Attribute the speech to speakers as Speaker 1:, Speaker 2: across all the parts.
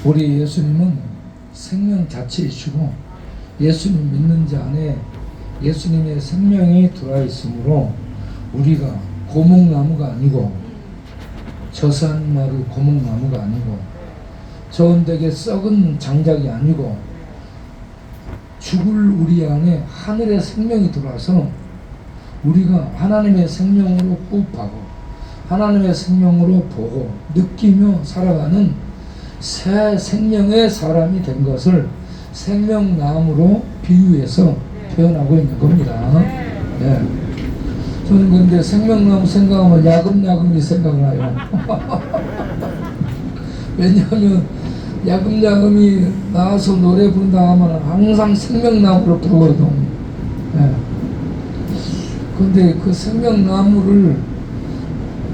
Speaker 1: 우리 예수님은 생명 자체이시고 예수님 믿는 자 안에 예수님의 생명이 들어와 있으므로 우리가 고목나무가 아니고 저산마루 고목나무가 아니고 저온되게 썩은 장작이 아니고 죽을 우리 안에 하늘의 생명이 들어와서 우리가 하나님의 생명으로 호흡하고 하나님의 생명으로 보고 느끼며 살아가는 새 생명의 사람이 된 것을 생명나무로 비유해서 표현하고 있는 겁니다. 네. 저는 근데 생명나무 생각하면 야금야금이 생각나요. 왜냐하면 야금야금이 나와서 노래 부른다 하면 항상 생명나무로 부르거든. 네. 근데 그 생명나무를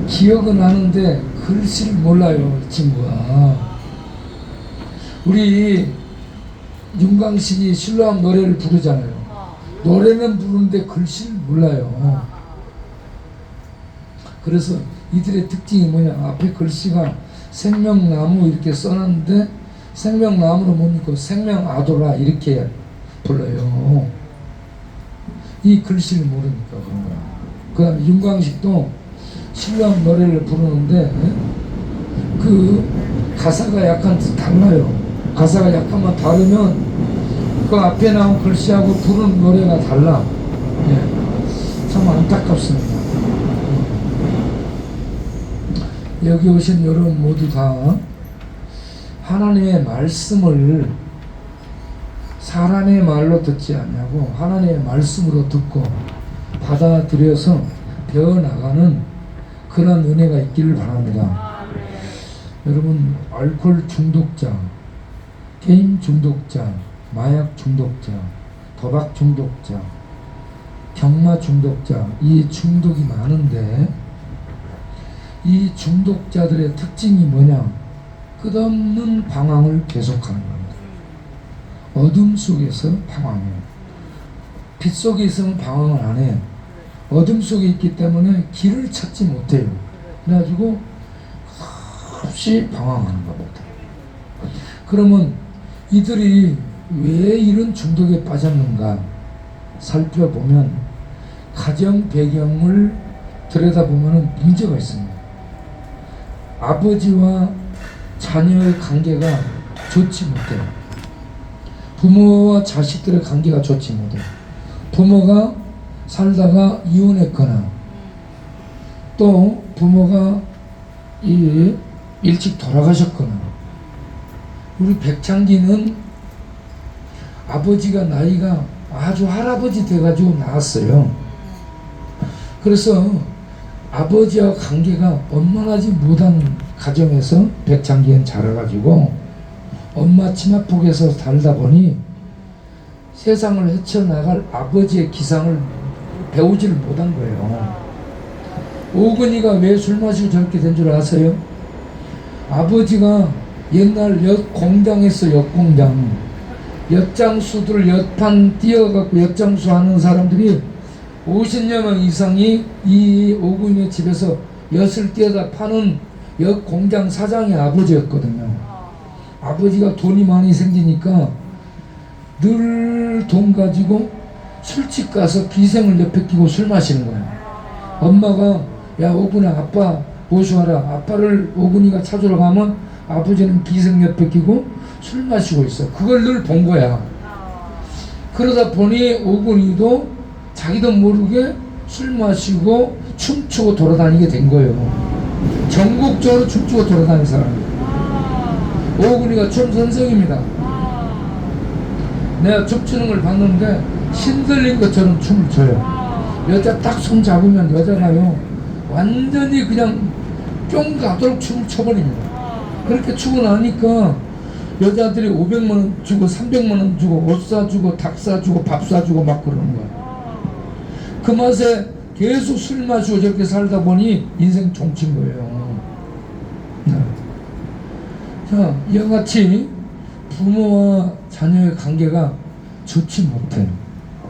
Speaker 1: 기억은 하는데 글씨를 몰라요, 이 친구가. 우리 윤광신이 신랑암 노래를 부르잖아요. 노래는 부르는데 글씨를 몰라요. 그래서 이들의 특징이 뭐냐, 앞에 글씨가 생명나무 이렇게 써놨는데 생명나무로 뭡니까? 생명아도라 이렇게 불러요. 이 글씨를 모르니까 그런 거야. 그 다음에 윤광식도 신랑 노래를 부르는데 그 가사가 약간 달라요. 가사가 약간만 다르면 그 앞에 나온 글씨하고 부르는 노래가 달라. 예. 참 안타깝습니다. 여기 오신 여러분 모두 다 하나님의 말씀을 사람의 말로 듣지 않냐고 하나님의 말씀으로 듣고 받아들여서 배워나가는 그런 은혜가 있기를 바랍니다. 여러분, 알코올 중독자, 게임 중독자, 마약 중독자, 도박 중독자, 경마 중독자, 이 중독이 많은데 이 중독자들의 특징이 뭐냐? 끝없는 방황을 계속하는 겁니다. 어둠 속에서 방황해요. 빛 속에 있으면 방황을 안 해. 어둠 속에 있기 때문에 길을 찾지 못해요. 그래가지고 없이 방황하는 겁니다. 그러면 이들이 왜 이런 중독에 빠졌는가 살펴보면 가정 배경을 들여다보면 문제가 있습니다. 아버지와 자녀의 관계가 좋지 못해요. 부모와 자식들의 관계가 좋지 못해요. 부모가 살다가 이혼했거나 또 부모가 일찍 돌아가셨거나 우리 백창기는 아버지가 나이가 아주 할아버지 돼가지고 나왔어요. 그래서 아버지와 관계가 원만하지 못한 가정에서 백창기는 자라가지고 엄마 치마폭에서 살다 보니 세상을 헤쳐나갈 아버지의 기상을 배우지를 못한 거예요. 오근이가 왜 술 마시고 저렇게 된 줄 아세요? 아버지가 옛날 엿공장했어. 엿공장. 엿장수들 엿판 띄어갖고 엿장수 하는 사람들이 50여 명 이상이 이 오근이의 집에서 엿을 띄어다 파는 엿공장 사장이 아버지였거든요. 아버지가 돈이 많이 생기니까 늘 돈 가지고 술집 가서 기생을 옆에 끼고 술 마시는 거야. 엄마가 야 오근아 아빠 모셔와라. 아빠를 오근이가 찾으러 가면 아버지는 기생 옆에 끼고 술 마시고 있어. 그걸 늘 본 거야. 그러다 보니 오근이도 자기도 모르게 술 마시고 춤추고 돌아다니게 된 거예요. 전국적으로 춤추고 돌아다니는 사람이에요. 오근이가 춤 선생입니다. 내가 춤추는 걸 봤는데 신들린 것처럼 춤을 춰요. 여자 딱 손 잡으면 여자가요 완전히 그냥 뿅 가도록 춤을 춰버립니다. 그렇게 추고 나니까 여자들이 500만원 주고 300만원 주고 옷 사주고 닭 사주고 밥 사주고 막 그러는 거야. 그 맛에 계속 술 마시고 저렇게 살다 보니 인생 종친 거예요. 자, 이와 같이 부모와 자녀의 관계가 좋지 못해.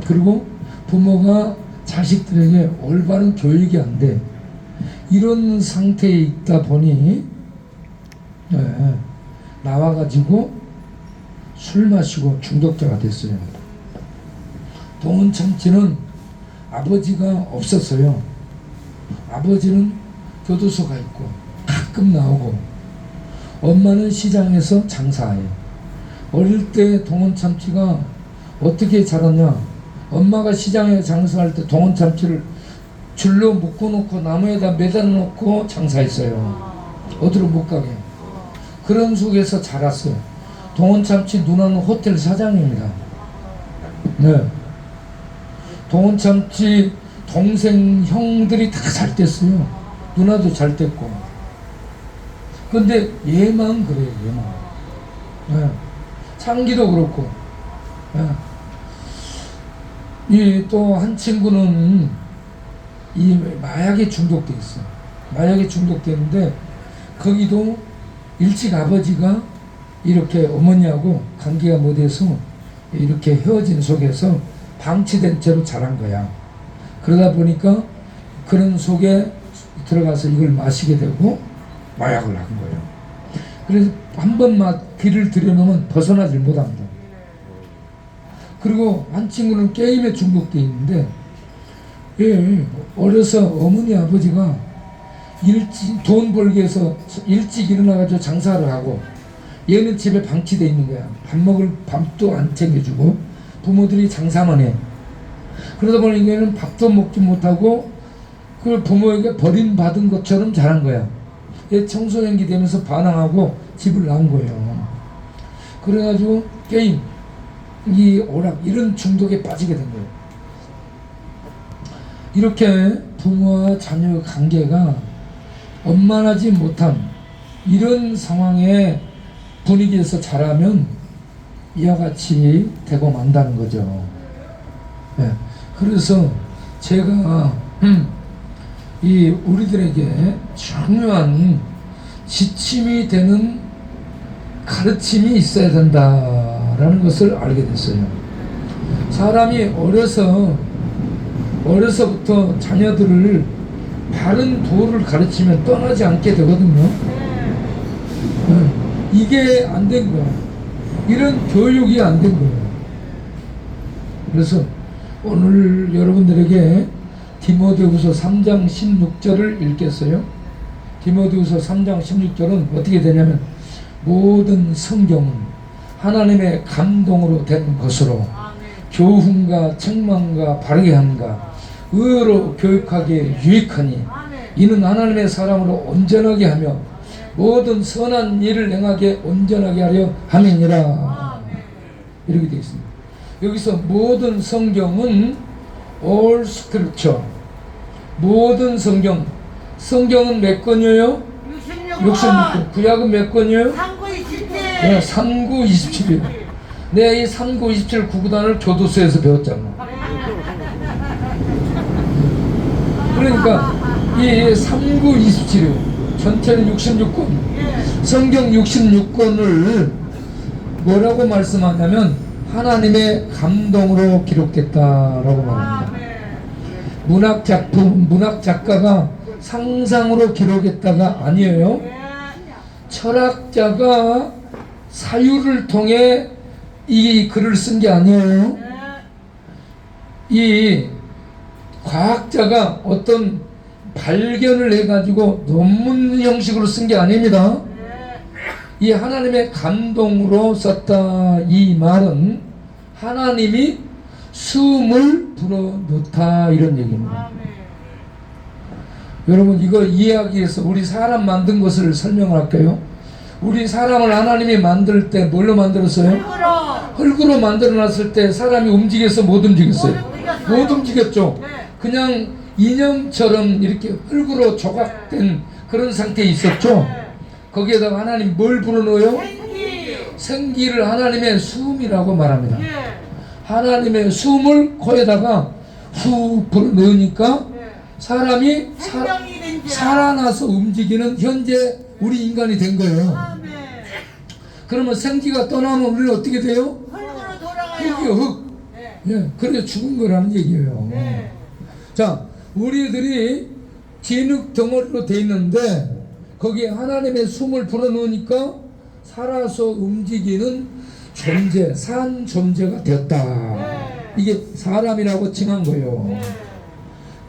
Speaker 1: 그리고 부모가 자식들에게 올바른 교육이 안 돼. 이런 상태에 있다 보니 나와가지고 술 마시고 중독자가 됐어요. 동원 참치는 아버지가 없었어요. 아버지는 교도소 가 있고 가끔 나오고, 엄마는 시장에서 장사해요. 어릴 때 동원 참치가 어떻게 자랐냐? 엄마가 시장에 장사할 때 동원 참치를 줄로 묶어놓고 나무에다 매달아 놓고 장사했어요. 어디로 못 가게. 그런 속에서 자랐어요. 동원 참치 누나는 호텔 사장입니다. 네. 동원 참치 동생 형들이 다 잘 됐어요. 누나도 잘 됐고. 근데 얘만 그래요. 얘만. 네. 창기도 그렇고. 네. 이 또 한 친구는 이 마약에 중독돼 있어. 마약에 중독되는데 거기도 일찍 아버지가 이렇게 어머니하고 관계가 못 돼서 이렇게 헤어진 속에서 방치된 채로 자란 거야. 그러다 보니까 그런 속에 들어가서 이걸 마시게 되고 마약을 한 거예요. 그래서 한 번만 귀를 들여놓으면 벗어나질 못합니다. 그리고 한 친구는 게임에 중독돼 있는데, 예, 어려서 어머니 아버지가 일찍 돈 벌기 위해서 일찍 일어나가지고 장사를 하고, 얘는 집에 방치돼 있는 거야. 밥 먹을 밥도 안 챙겨주고 부모들이 장사만 해. 그러다 보니 얘는 밥도 먹지 못하고 그걸 부모에게 버림받은 것처럼 자란 거야. 얘 청소년기 되면서 반항하고 집을 나온 거예요. 그래가지고 게임, 이 오락, 이런 중독에 빠지게 된 거예요. 이렇게 부모와 자녀의 관계가 원만하지 못한 이런 상황의 분위기에서 자라면 이와 같이 되고 만다는 거죠. 네. 그래서 제가 이 우리들에게 중요한 지침이 되는 가르침이 있어야 된다라는 것을 알게 됐어요. 사람이 어려서부터 자녀들을 바른 도를 가르치면 떠나지 않게 되거든요. 이게 안 된 거야. 이런 교육이 안 된 거예요. 그래서 오늘 여러분들에게 디모데후서 3장 16절을 읽겠어요. 디모데후서 3장 16절은 어떻게 되냐면, 모든 성경은 하나님의 감동으로 된 것으로 교훈과 책망과 바르게 함과 의로 교육하기에 유익하니 이는 하나님의 사람으로 온전하게 하며 모든 선한 일을 행하게 온전하게 하려 함이니라. 이렇게 되어 있습니다. 여기서 모든 성경은 all scripture, 모든 성경은 몇 권이에요? 66권. 구약은 몇 권이에요?
Speaker 2: 3927.
Speaker 1: 네, 3927이에요. 내가 이 3927 구구단을 교도소에서 배웠잖아. 그러니까 이 3927이에요. 전체는 66권. 성경 66권을 뭐라고 말씀하냐면 하나님의 감동으로 기록됐다라고 말합니다. 문학 작가가 상상으로 기록했다가 아니에요. 철학자가 사유를 통해 이 글을 쓴 게 아니에요. 이 과학자가 어떤 발견을 해가지고 논문 형식으로 쓴 게 아닙니다. 이 하나님의 감동으로 썼다, 이 말은 하나님이 숨을 불어넣다, 이런 얘기입니다. 여러분, 이거 이해하기 위해서 우리 사람 만든 것을 설명할게요. 우리 사람을 하나님이 만들 때 뭘로 만들었어요? 흙으로 만들어놨을 때 사람이 움직였어, 못 움직였어요? 못 움직였죠. 그냥 인형처럼 이렇게 흙으로 조각된 그런 상태에 있었죠. 거기에다가 하나님 뭘 불어넣어요? 생기를 하나님의 숨이라고 말합니다. 하나님의 숨을 코에다가 후 불어넣으니까 사람이 살아나서 움직이는 현재 우리 인간이 된 거예요. 그러면 생기가 떠나면 우리는 어떻게 돼요?
Speaker 2: 흙으로 돌아가요.
Speaker 1: 흙이요, 흙. 예, 그래서 죽은 거라는 얘기예요. 자, 우리들이 진흙 덩어리로 돼 있는데 거기에 하나님의 숨을 불어넣으니까 살아서 움직이는 존재, 산 존재가 되었다. 이게 사람이라고 칭한 거예요.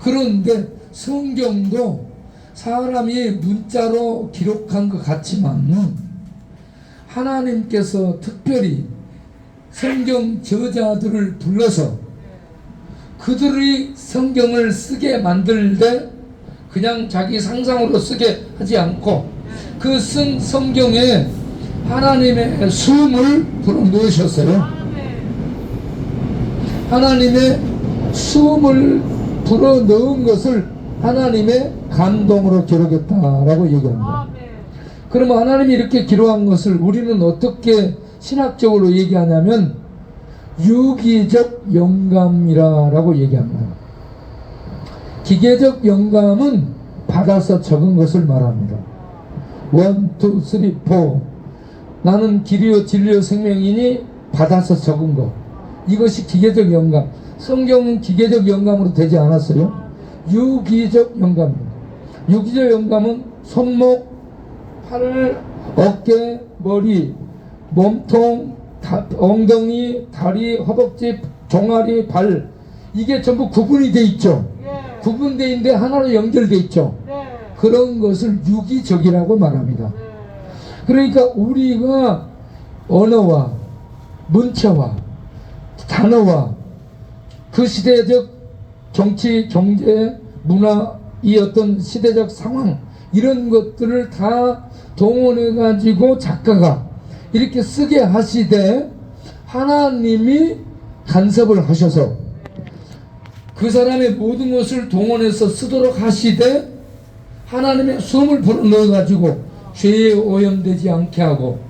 Speaker 1: 그런데 성경도 사람이 문자로 기록한 것 같지만 하나님께서 특별히 성경 저자들을 불러서 그들이 성경을 쓰게 만들 때 그냥 자기 상상으로 쓰게 하지 않고 그 쓴 성경에 하나님의 숨을 불어넣으셨어요. 하나님의 숨을 불어넣은 것을 하나님의 감동으로 기록했다라고 얘기합니다. 그러면 하나님이 이렇게 기록한 것을 우리는 어떻게 신학적으로 얘기하냐면 유기적 영감이라고 얘기합니다. 기계적 영감은 받아서 적은 것을 말합니다. 1, 2, 3, 4 나는 길이요 진리요 생명이니 받아서 적은 것, 이것이 기계적 영감. 성경은 기계적 영감으로 되지 않았어요. 유기적 영감입니다. 유기적 영감은 손목, 팔, 어깨, 머리, 몸통, 엉덩이, 다리, 허벅지, 종아리, 발, 이게 전부 구분이 돼 있죠. 구분돼 있는데 하나로 연결돼 있죠. 그런 것을 유기적이라고 말합니다. 그러니까 우리가 언어와 문체와 단어와 그 시대적 정치, 경제, 문화, 이 어떤 시대적 상황, 이런 것들을 다 동원해 가지고 작가가 이렇게 쓰게 하시되 하나님이 간섭을 하셔서 그 사람의 모든 것을 동원해서 쓰도록 하시되 하나님의 숨을 불어넣어 가지고 죄에 오염되지 않게 하고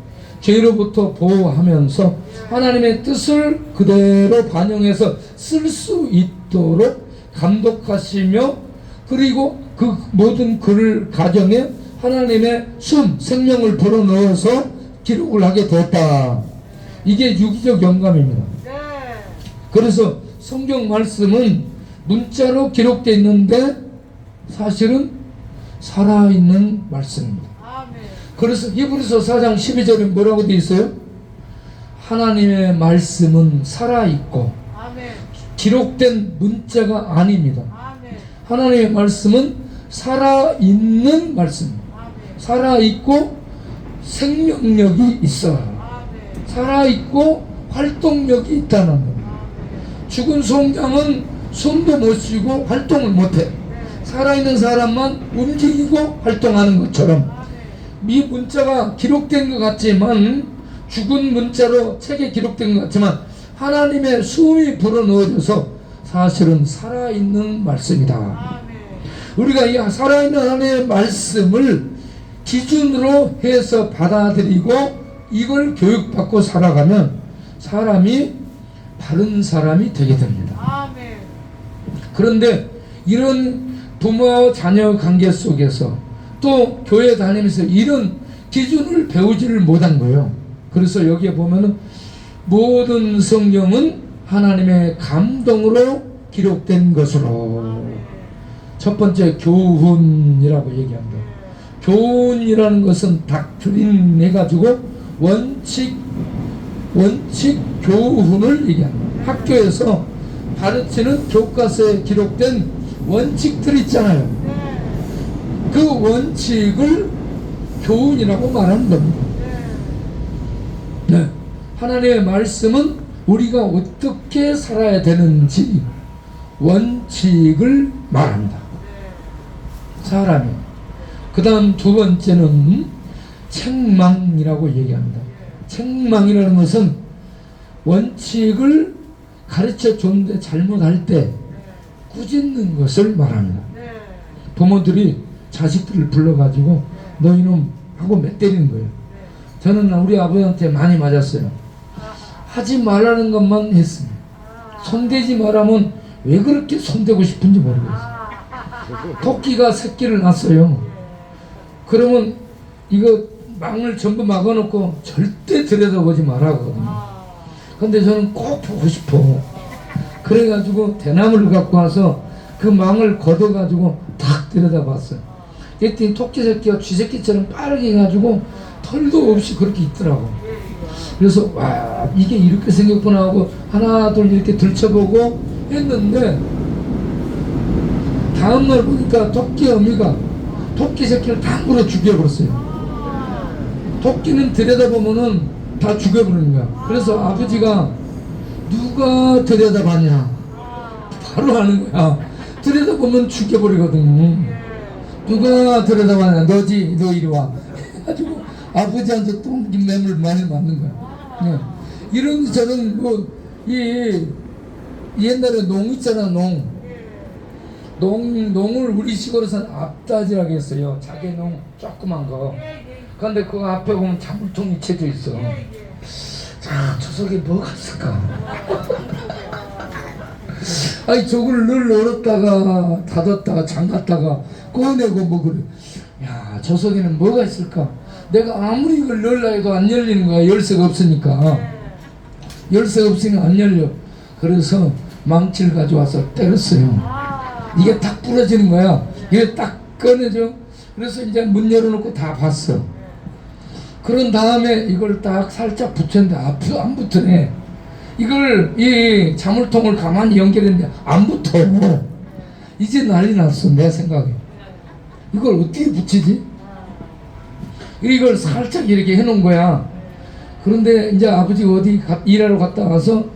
Speaker 1: 죄로부터 보호하면서 하나님의 뜻을 그대로 반영해서 쓸 수 있도록 감독하시며, 그리고 그 모든 글 가정에 하나님의 숨, 생명을 불어넣어서 기록을 하게 됐다. 이게 유기적 영감입니다. 그래서 성경 말씀은 문자로 기록되어 있는데 사실은 살아있는 말씀입니다. 그래서 히브리서 4장 12절에 뭐라고 되어 있어요? 하나님의 말씀은 살아있고 기록된 문자가 아닙니다. 하나님의 말씀은 살아있는 말씀입니다. 살아있고 생명력이 있어요. 살아있고 활동력이 있다는 겁니다. 죽은 송장은 손도 못 쉬고 활동을 못해. 살아있는 사람만 움직이고 활동하는 것처럼 이 문자가 기록된 것 같지만, 죽은 문자로 책에 기록된 것 같지만 하나님의 숨이 불어넣어져서 사실은 살아있는 말씀이다. 우리가 이 살아있는 하나님의 말씀을 기준으로 해서 받아들이고 이걸 교육받고 살아가면 사람이 바른 사람이 되게 됩니다. 그런데 이런 부모와 자녀 관계 속에서 또 교회 다니면서 이런 기준을 배우지를 못한 거예요. 그래서 여기에 보면은 모든 성경은 하나님의 감동으로 기록된 것으로, 첫 번째 교훈이라고 얘기합니다. 교훈이라는 것은 닥트린 해가지고 원칙 교훈을 얘기합니다. 학교에서 가르치는 교과서에 기록된 원칙들 있잖아요. 그 원칙을 교훈이라고 말하는 겁니다. 네. 하나님의 말씀은 우리가 어떻게 살아야 되는지 원칙을 말합니다. 사람이. 그 다음 두 번째는 책망이라고 얘기합니다. 책망이라는 것은 원칙을 가르쳐 줬는데 잘못할 때 꾸짖는 것을 말합니다. 부모들이 자식들을 불러가지고 너 이놈 하고 몇 때리는 거예요. 저는 우리 아버지한테 많이 맞았어요. 하지 말라는 것만 했습니다. 손대지 말라면 왜 그렇게 손대고 싶은지 모르겠어요. 토끼가 새끼를 낳았어요. 그러면 이거 망을 전부 막아놓고 절대 들여다보지 말라거든요. 근데 저는 꼭 보고 싶어. 그래가지고 대나무를 갖고 와서 그 망을 걷어가지고 탁 들여다봤어요. 그랬더니 토끼 새끼가 쥐 새끼처럼 빠르게 해가지고 털도 없이 그렇게 있더라고. 그래서 와, 이게 이렇게 생겼구나 하고 하나 둘 이렇게 들춰보고 했는데, 다음날 보니까 토끼 어미가 토끼 새끼를 다 물어 죽여버렸어요. 토끼는 들여다보면은 다 죽여버리는 거야. 그래서 아버지가 누가 들여다봤냐 바로 아는 거야. 들여다보면 죽여버리거든요. 누가 들여다봤냐, 너지, 너 이리 와 해가지고 아버지한테 또 매물 많이 맞는 거야. 네. 이런 저는 이 옛날에 농 있잖아. 농을 우리 시골에서는 앞다지라고 했어요. 자개 농 조그만 거. 근데 그 앞에 보면 자물통이 쳐져 있어. 자, 저 속에 뭐가 있을까? 아니, 저걸 늘 열었다가 닫았다가 잠갔다가 꺼내고 뭐 그래. 야, 저 속에는 뭐가 있을까? 내가 아무리 이걸 열라 해도 안 열리는 거야. 열쇠가 없으니까. 열쇠가 없으니까 안 열려. 그래서 망치를 가져와서 때렸어요. 이게 딱 부러지는 거야. 이게 딱 꺼내죠. 그래서 이제 문 열어놓고 다 봤어. 그런 다음에 이걸 딱 살짝 붙였는데 안 붙으네. 이걸 이 자물통을 가만히 연결했는데 안 붙어. 이제 난리 났어. 내 생각에 이걸 어떻게 붙이지? 이걸 살짝 이렇게 해놓은 거야. 그런데 이제 아버지가 어디 일하러 갔다 와서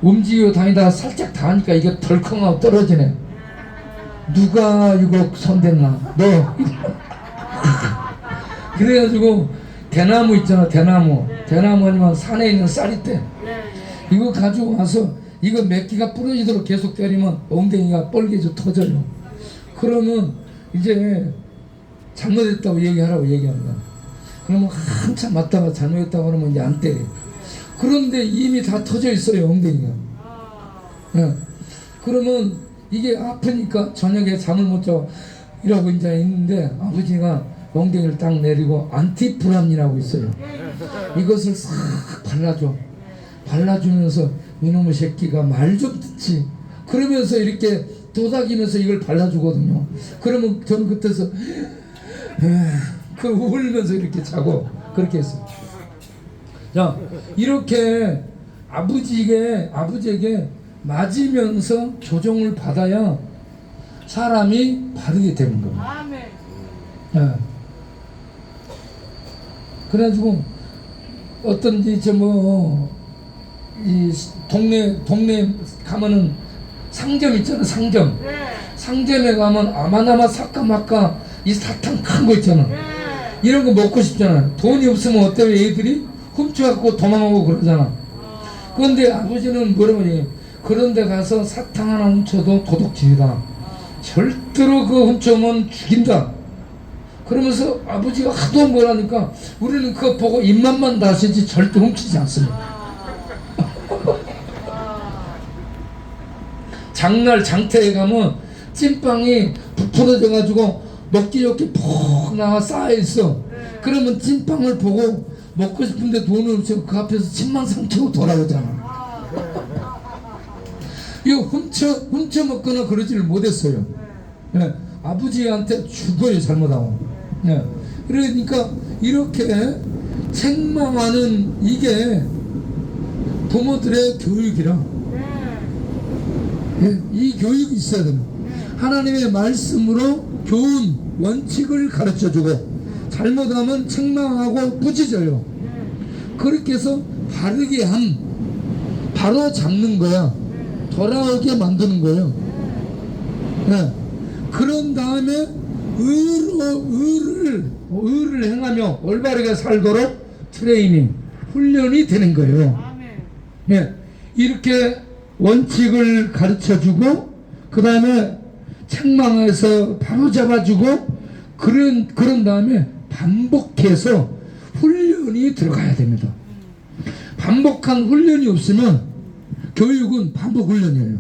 Speaker 1: 움직여 다니다가 살짝 닿으니까 이게 덜컹하고 떨어지네. 누가 이거 손댔나? 너. 그래가지고 대나무 있잖아. 대나무 아니면 산에 있는 쌀이대, 이거 가지고 와서 이거 몇 개가 부러지도록 계속 때리면 엉덩이가 뻘개져 터져요. 그러면 이제 잘못했다고 얘기하라고 얘기합니다. 그러면 한참 맞다가 잘못했다고 그러면 이제 안 때려. 그런데 이미 다 터져 있어요, 엉덩이가. 네. 그러면 이게 아프니까 저녁에 잠을 못 자고 이러고 이제 있는데 아버지가 엉덩이를 딱 내리고 안티프람이라고 있어요. 이것을 싹 발라주면서 이놈의 새끼가 말 좀 듣지. 그러면서 이렇게 도닥이면서 이걸 발라주거든요. 그러면 저는 그때서 울면서 이렇게 자고 그렇게 했어요. 자, 이렇게 아버지에게 맞으면서 조정을 받아야 사람이 바르게 되는 겁니다. 아멘. 네. 그래가지고 어떤지 이 동네 가면은 상점 있잖아. 상점에 가면 아마나마 사까마까 이 사탕 큰 거 있잖아. 이런 거 먹고 싶잖아. 돈이 없으면 어때요? 애들이 훔쳐갖고 도망가고 그러잖아. 그런데 아버지는 뭐라고 해? 그런 데 가서 사탕 하나 훔쳐도 도둑질이다. 절대로 그 훔쳐오면 죽인다. 그러면서 아버지가 하도 뭐라니까 우리는 그거 보고 입맛만 다시지 절대 훔치지 않습니다. 장태에 가면 찐빵이 부풀어져 가지고 먹기 좋게 푹 나와 쌓여있어. 그러면 찐빵을 보고 먹고 싶은데 돈을 없어 그 앞에서 침만 삼키고 돌아오잖아. 이거 훔쳐 먹거나 그러지를 못했어요. 네. 아버지한테 죽어요, 잘못하고. 네. 그러니까 이렇게 책망하는 이게 부모들의 교육이라. 네. 이 교육이 있어야 됩니다. 하나님의 말씀으로 교훈, 원칙을 가르쳐주고 잘못하면 책망하고 부짖어요. 그렇게 해서 바르게 바로 잡는 거야. 돌아오게 만드는 거예요. 네. 그런 다음에 의를 행하며 올바르게 살도록 트레이닝, 훈련이 되는 거예요. 네. 이렇게 원칙을 가르쳐주고 그 다음에 책망해서 바로 잡아주고 그런 다음에 반복해서 훈련이 들어가야 됩니다. 반복한 훈련이 없으면 교육은 반복 훈련이에요.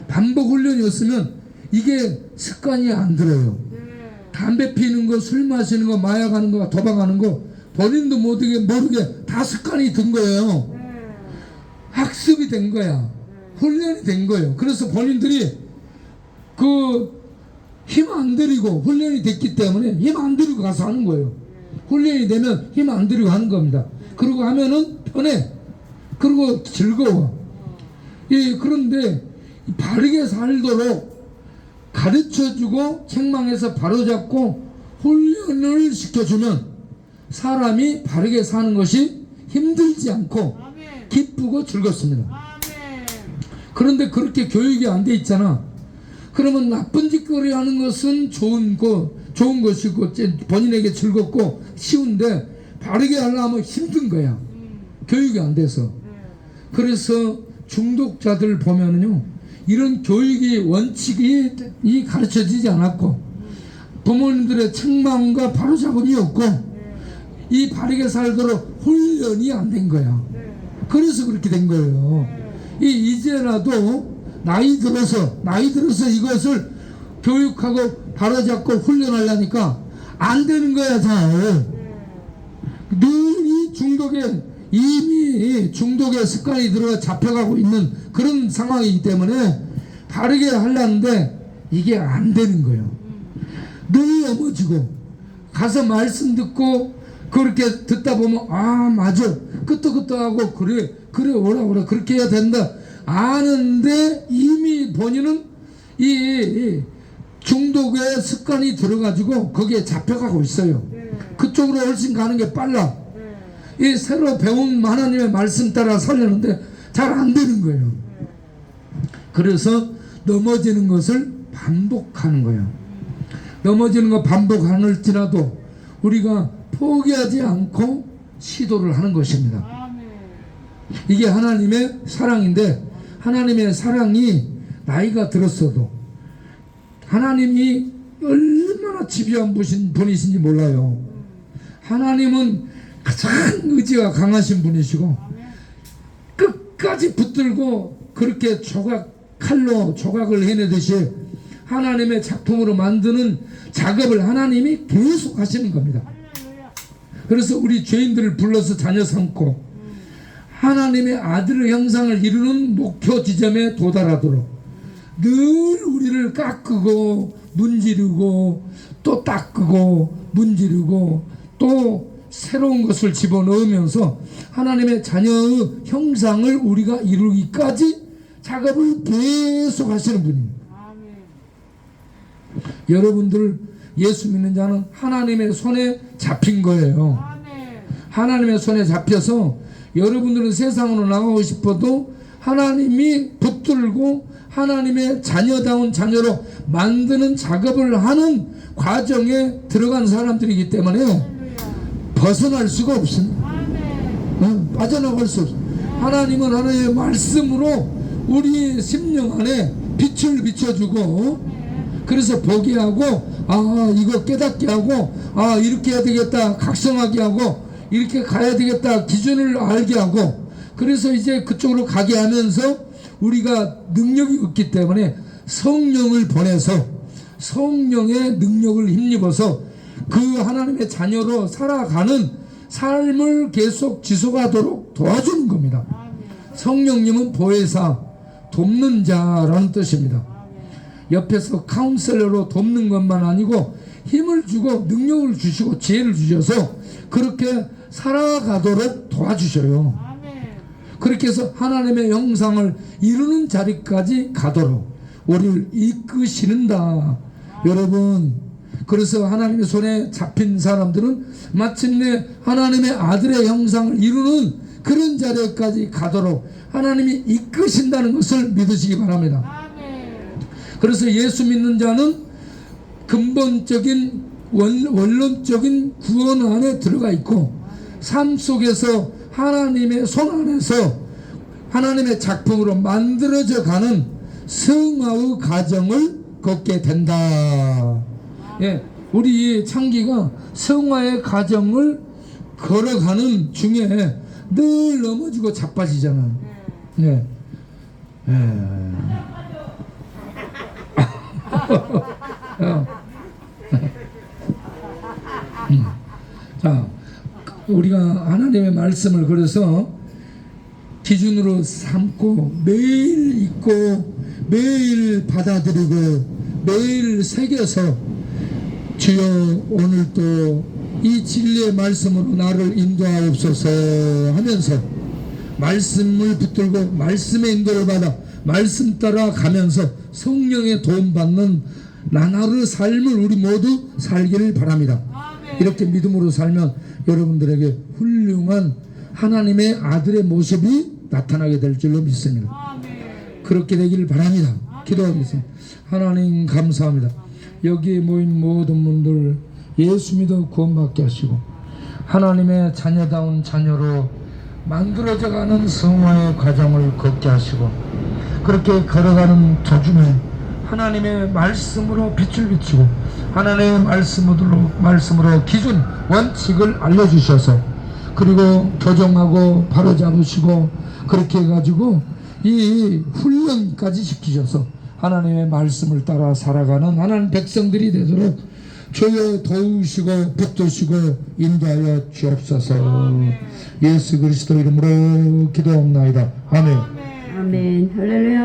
Speaker 1: 반복 훈련이 없으면 이게 습관이 안 들어요. 담배 피는 거, 술 마시는 거, 마약하는 거, 도박하는 거 본인도 모르게 다 습관이 든 거예요. 학습이 된 거야. 훈련이 된 거예요. 그래서 본인들이 힘 안 들이고 훈련이 됐기 때문에 힘 안 들이고 가서 하는 거예요. 훈련이 되면 힘 안 들이고 하는 겁니다. 그러고 하면은 편해. 그리고 즐거워. 예, 그런데 바르게 살도록 가르쳐주고 책망해서 바로잡고 훈련을 시켜주면 사람이 바르게 사는 것이 힘들지 않고
Speaker 2: 아멘.
Speaker 1: 기쁘고 즐겁습니다.
Speaker 2: 아멘.
Speaker 1: 그런데 그렇게 교육이 안 돼 있잖아. 그러면 나쁜 짓거리 하는 것은 좋은 것이고 본인에게 즐겁고 쉬운데 바르게 하려면 힘든 거야. 교육이 안 돼서. 그래서 중독자들 보면은요, 이런 교육이 원칙이 가르쳐지지 않았고 부모님들의 책망과 바로잡음이 없고 이 바르게 살도록 훈련이 안 된 거야. 그래서 그렇게 된 거예요. 이제라도 나이 들어서 이것을 교육하고 바로잡고 훈련하려니까 안 되는 거야. 잘 늘 이미 중독의 습관이 들어가 잡혀가고 있는 그런 상황이기 때문에 바르게 하려는데 이게 안 되는 거예요. 늘 넘어지고 가서 말씀 듣고 그렇게 듣다 보면 아 맞아 끄떡끄떡하고 그래 오라 그렇게 해야 된다 아는데 이미 본인은 이 중독의 습관이 들어가지고 거기에 잡혀가고 있어요. 그쪽으로 훨씬 가는 게 빨라. 이 새로 배운 하나님의 말씀 따라 살려는데 잘 안 되는 거예요. 그래서 넘어지는 것을 반복하는 거예요. 넘어지는 거 반복할지라도 우리가 포기하지 않고 시도를 하는 것입니다. 이게 하나님의 사랑인데 하나님의 사랑이 나이가 들었어도 하나님이 얼마나 집요한 분이신지 몰라요. 하나님은 가장 의지가 강하신 분이시고 끝까지 붙들고 그렇게 칼로 조각을 해내듯이 하나님의 작품으로 만드는 작업을 하나님이 계속 하시는 겁니다. 그래서 우리 죄인들을 불러서 자녀 삼고 하나님의 아들의 형상을 이루는 목표 지점에 도달하도록 늘 우리를 깎고 문지르고 또 닦고 문지르고 또 새로운 것을 집어넣으면서 하나님의 자녀의 형상을 우리가 이루기까지 작업을 계속 하시는 분입니다. 여러분들 예수 믿는 자는 하나님의 손에 잡힌 거예요. 하나님의 손에 잡혀서 여러분들은 세상으로 나가고 싶어도 하나님이 붙들고 하나님의 자녀다운 자녀로 만드는 작업을 하는 과정에 들어간 사람들이기 때문에 벗어날 수가 없습니다. 빠져나갈 수 없습니다. 하나님은 하나님의 말씀으로 우리 심령 안에 빛을 비춰주고 그래서 보게 하고 이거 깨닫게 하고 이렇게 해야 되겠다 각성하게 하고 이렇게 가야 되겠다 기준을 알게 하고 그래서 이제 그쪽으로 가게 하면서 우리가 능력이 없기 때문에 성령을 보내서 성령의 능력을 힘입어서 그 하나님의 자녀로 살아가는 삶을 계속 지속하도록 도와주는 겁니다. 성령님은 보혜사, 돕는 자라는 뜻입니다. 옆에서 카운셀러로 돕는 것만 아니고 힘을 주고 능력을 주시고 지혜를 주셔서 그렇게 살아가도록 도와주셔요. 그렇게 해서 하나님의 형상을 이루는 자리까지 가도록 우리를 이끄시는다. 여러분, 그래서 하나님의 손에 잡힌 사람들은 마침내 하나님의 아들의 형상을 이루는 그런 자리까지 가도록 하나님이 이끄신다는 것을 믿으시기 바랍니다. 그래서 예수 믿는 자는 근본적인 원론적인 구원 안에 들어가 있고 삶 속에서 하나님의 손 안에서 하나님의 작품으로 만들어져 가는 성화의 과정을 걷게 된다. 예, 우리 창기가 성화의 과정을 걸어가는 중에 늘 넘어지고 자빠지잖아요. 예. 자, 우리가 하나님의 말씀을 그래서 기준으로 삼고 매일 읽고 매일 받아들이고 매일 새겨서 주여 오늘도 이 진리의 말씀으로 나를 인도하옵소서 하면서 말씀을 붙들고 말씀의 인도를 받아 말씀 따라 가면서 성령의 도움받는 나날의 삶을 우리 모두 살기를 바랍니다. 이렇게 믿음으로 살면 여러분들에게 훌륭한 하나님의 아들의 모습이 나타나게 될 줄로 믿습니다. 그렇게 되기를 바랍니다. 기도하겠습니다. 하나님 감사합니다. 여기에 모인 모든 분들 예수 믿어 구원받게 하시고 하나님의 자녀다운 자녀로 만들어져가는 성화의 과정을 걷게 하시고 그렇게 걸어가는 도중에 하나님의 말씀으로 빛을 비추고 하나님의 말씀으로 기준 원칙을 알려주셔서 그리고 교정하고 바로잡으시고 그렇게 해가지고 이 훈련까지 시키셔서 하나님의 말씀을 따라 살아가는 하나님 백성들이 되도록 주여 도우시고 붙드시고 인도하여 주옵소서. 예수 그리스도 이름으로 기도합나이다. 아멘.
Speaker 2: 아멘. 할렐루야.